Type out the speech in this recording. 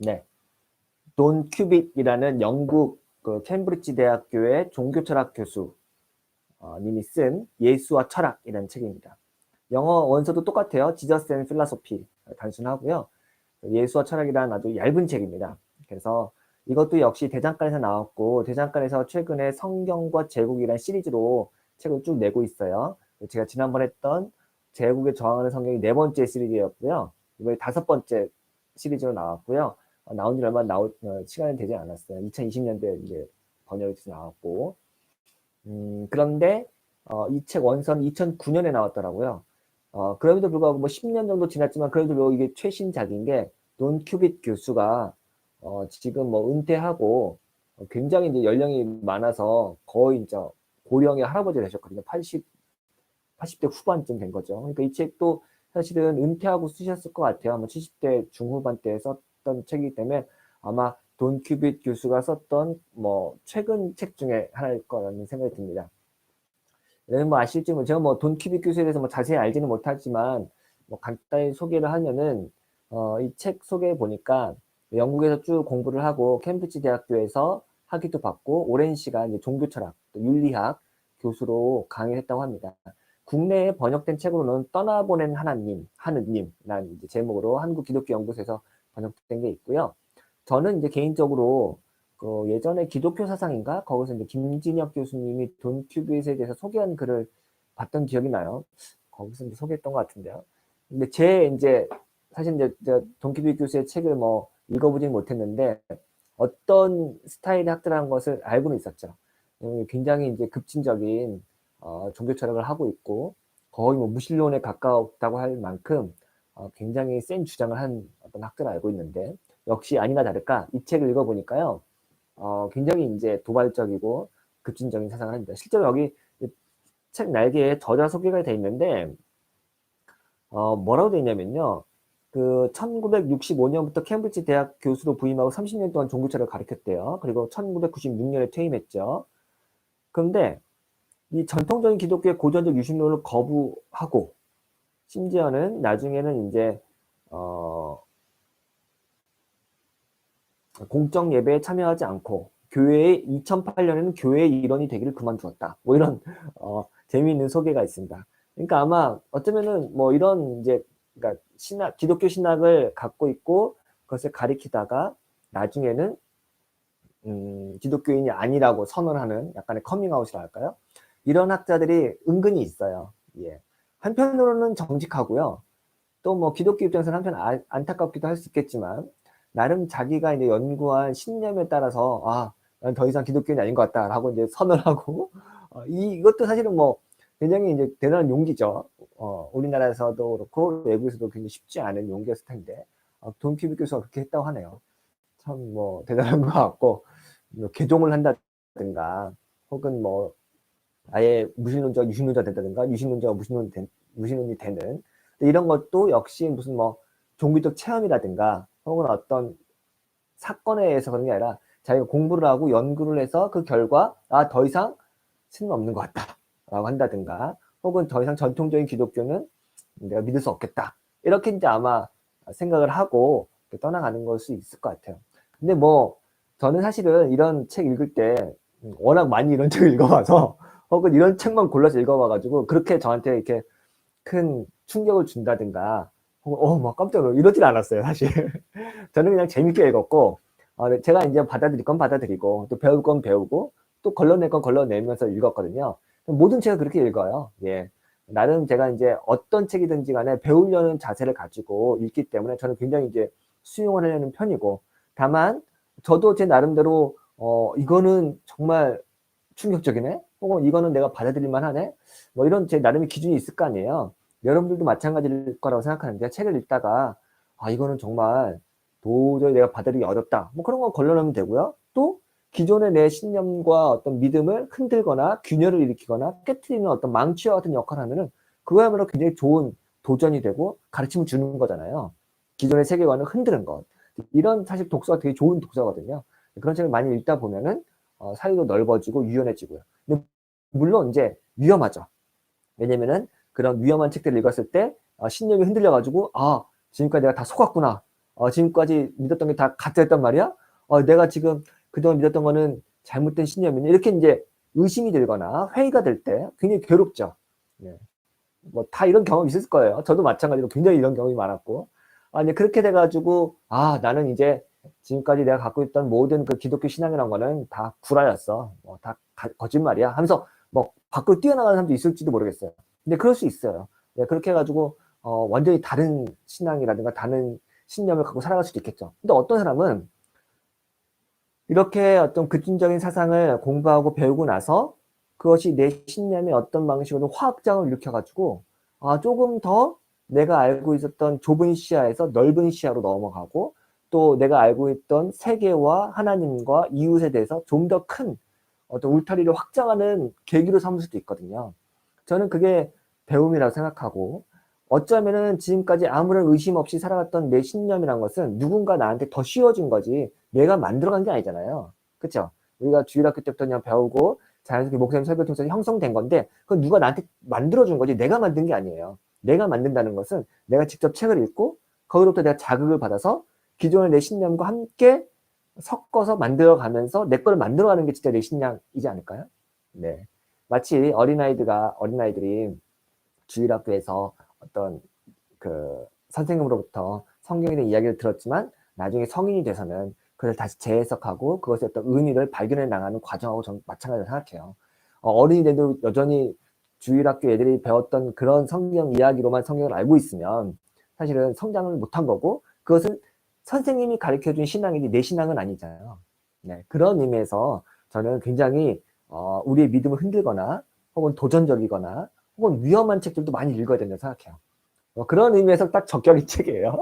네. 돈 큐빗이라는 영국 그 캠브리지 대학교의 종교철학 교수 님이 쓴 예수와 철학이라는 책입니다. 영어 원서도 똑같아요. 지저스 앤 필라소피 단순하고요. 예수와 철학이라는 아주 얇은 책입니다. 그래서 이것도 역시 대장간에서 나왔고 대장간에서 최근에 성경과 제국이라는 시리즈로 책을 쭉 내고 있어요. 제가 지난번 했던 제국에 저항하는 성경이 4번째 시리즈였고요. 이번에 5번째 시리즈로 나왔고요. 나온 지 얼마 시간이 되지 않았어요. 2020년도에 이제 번역이 돼서 나왔고 그런데 이 책 원서는 2009년에 나왔더라고요. 그럼에도 불구하고 뭐 10년 정도 지났지만 그래도 불구하고 이게 최신작인 게 돈 큐빗 교수가 지금 뭐 은퇴하고 굉장히 이제 연령이 많아서 거의 이제 고령의 할아버지 되셨거든요. 80대 후반쯤 된 거죠. 그러니까 이 책도 사실은 은퇴하고 쓰셨을 것 같아요. 아마 70대 중후반 때 썼던 책이기 때문에 아마 돈 큐빗 교수가 썼던 뭐 최근 책 중에 하나일 거라는 생각이 듭니다. 여러분 뭐 아실지 제가 뭐 돈 큐빗 교수에 대해서 뭐 자세히 알지는 못하지만 뭐 간단히 소개를 하면은 이 책 소개해 보니까 영국에서 쭉 공부를 하고 캠브리지 대학교에서 학위도 받고 오랜 시간 이제 종교철학, 또 윤리학 교수로 강의했다고 합니다. 국내에 번역된 책으로는 떠나보낸 하느님이라는 이제 제목으로 한국 기독교 연구소에서 번역된 게 있고요. 저는 이제 개인적으로 그 예전에 기독교 사상인가 거기서 이제 김진혁 교수님이 돈 큐빗에 대해서 소개한 글을 봤던 기억이 나요. 거기서 이제 소개했던 것 같은데요. 근데 이제 사실 이제 돈 큐빗 교수의 책을 뭐 읽어보지는 못했는데 어떤 스타일의 학자라는 것을 알고는 있었죠. 굉장히 이제 급진적인 종교 철학을 하고 있고 거의 뭐 무신론에 가까웠다고 할 만큼 굉장히 센 주장을 한 어떤 학자를 알고 있는데 역시 아니나 다를까 이 책을 읽어보니까요. 굉장히 이제 도발적이고 급진적인 사상을 합니다. 실제로 여기 책 날개에 저자 소개가 돼 있는데 뭐라고 돼 있냐면요. 그 1965년부터 캠브리지 대학 교수로 부임하고 30년 동안 종교철학을 가르쳤대요. 그리고 1996년에 퇴임했죠. 그런데 이 전통적인 기독교의 고전적 유신론을 거부하고 심지어는 나중에는 이제 공적 예배에 참여하지 않고 교회의 2008년에는 교회의 일원이 되기를 그만두었다. 뭐 이런 재미있는 소개가 있습니다. 그러니까 아마 어쩌면은 뭐 이런 이제 그러니까 기독교 신학을 갖고 있고 그것을 가리키다가 나중에는 기독교인이 아니라고 선언하는 약간의 커밍아웃이라 할까요? 이런 학자들이 은근히 있어요. 예. 한편으로는 정직하고요. 또 뭐 기독교 입장에서는 한편 안타깝기도 할 수 있겠지만 나름 자기가 이제 연구한 신념에 따라서 난 더 이상 기독교인이 아닌 것 같다라고 이제 선언하고 이것도 사실은 뭐 굉장히 이제 대단한 용기죠. 우리나라에서도 그렇고 외국에서도 굉장히 쉽지 않은 용기였을 텐데 돈 큐빗 교수가 그렇게 했다고 하네요. 참 뭐 대단한 것 같고 뭐 개종을 한다든가 혹은 뭐 아예 무신론자가 유신론자 된다든가 유신론자가 무신론이 되는 이런 것도 역시 무슨 뭐 종교적 체험이라든가 혹은 어떤 사건에 의해서 그런 게 아니라 자기가 공부를 하고 연구를 해서 그 결과 더 이상 신은 없는 것 같다 라고 한다든가 혹은 더 이상 전통적인 기독교는 내가 믿을 수 없겠다 이렇게 이제 아마 생각을 하고 떠나가는 걸 수 있을 것 같아요. 근데 뭐 저는 사실은 이런 책 읽을 때 워낙 많이 이런 책을 읽어봐서 혹은 이런 책만 골라서 읽어봐가지고 그렇게 저한테 이렇게 큰 충격을 준다든가 혹은 막 깜짝 놀라 이러진 않았어요 사실. 저는 그냥 재밌게 읽었고 제가 이제 받아들일 건 받아들이고 또 배울 건 배우고 또 걸러낼 건 걸러내면서 읽었거든요. 모든 책을 그렇게 읽어요. 예. 나름 제가 이제 어떤 책이든지 간에 배우려는 자세를 가지고 읽기 때문에 저는 굉장히 이제 수용을 하려는 편이고 다만 저도 제 나름대로 이거는 정말 충격적이네 혹은 이거는 내가 받아들일 만하네 뭐 이런 제 나름의 기준이 있을 거 아니에요. 여러분들도 마찬가지일 거라고 생각하는데 책을 읽다가 이거는 정말 도저히 내가 받아들이기 어렵다 뭐 그런 거 걸러내면 되고요. 또 기존의 내 신념과 어떤 믿음을 흔들거나 균열을 일으키거나 깨트리는 어떤 망치와 같은 역할을 하면은 그거야말로 굉장히 좋은 도전이 되고 가르침을 주는 거잖아요. 기존의 세계관을 흔드는 것 이런 사실 독서가 되게 좋은 독서거든요. 그런 책을 많이 읽다 보면은 사이도 넓어지고 유연해지고요. 근데 물론 이제 위험하죠. 왜냐면은 그런 위험한 책들을 읽었을 때 신념이 흔들려가지고 지금까지 내가 다 속았구나. 지금까지 믿었던 게 다 가짜였단 말이야? 내가 지금 그동안 믿었던 거는 잘못된 신념이네. 이렇게 이제 의심이 들거나 회의가 될 때 굉장히 괴롭죠. 네. 뭐 다 이런 경험 있을 거예요. 저도 마찬가지로 굉장히 이런 경험이 많았고. 이제 그렇게 돼가지고, 나는 이제 지금까지 내가 갖고 있던 모든 그 기독교 신앙이라는 거는 다 구라였어. 다 거짓말이야. 하면서 뭐 밖으로 뛰어나가는 사람도 있을지도 모르겠어요. 근데 그럴 수 있어요. 네, 그렇게 해가지고, 완전히 다른 신앙이라든가 다른 신념을 갖고 살아갈 수도 있겠죠. 근데 어떤 사람은 이렇게 어떤 급진적인 사상을 공부하고 배우고 나서 그것이 내 신념의 어떤 방식으로 화학장을 일으켜가지고 조금 더 내가 알고 있었던 좁은 시야에서 넓은 시야로 넘어가고 또 내가 알고 있던 세계와 하나님과 이웃에 대해서 좀 더 큰 어떤 울타리를 확장하는 계기로 삼을 수도 있거든요. 저는 그게 배움이라고 생각하고 어쩌면은 지금까지 아무런 의심 없이 살아갔던 내 신념이란 것은 누군가 나한테 더 씌워준 거지 내가 만들어간 게 아니잖아요. 그렇죠? 우리가 주일학교 때부터 그냥 배우고 자연스럽게 목사님 설교 통해서 형성된 건데 그건 누가 나한테 만들어준 거지 내가 만든 게 아니에요. 내가 만든다는 것은 내가 직접 책을 읽고 거기로부터 내가 자극을 받아서 기존의 내 신념과 함께 섞어서 만들어가면서 내 거를 만들어가는 게 진짜 내 신념이지 않을까요? 네. 마치 어린아이들이 주일학교에서 어떤 그 선생님으로부터 성경에 대한 이야기를 들었지만 나중에 성인이 돼서는 그걸 다시 재해석하고 그것의 어떤 의미를 발견해 나가는 과정하고 전 마찬가지로 생각해요. 어른이 돼도 여전히 주일학교 애들이 배웠던 그런 성경 이야기로만 성경을 알고 있으면 사실은 성장을 못한 거고 그것은 선생님이 가르쳐준 신앙이지 내 신앙은 아니잖아요. 네, 그런 의미에서 저는 굉장히 우리의 믿음을 흔들거나 혹은 도전적이거나 혹은 위험한 책들도 많이 읽어야 된다고 생각해요. 그런 의미에서 딱 적격인 책이에요.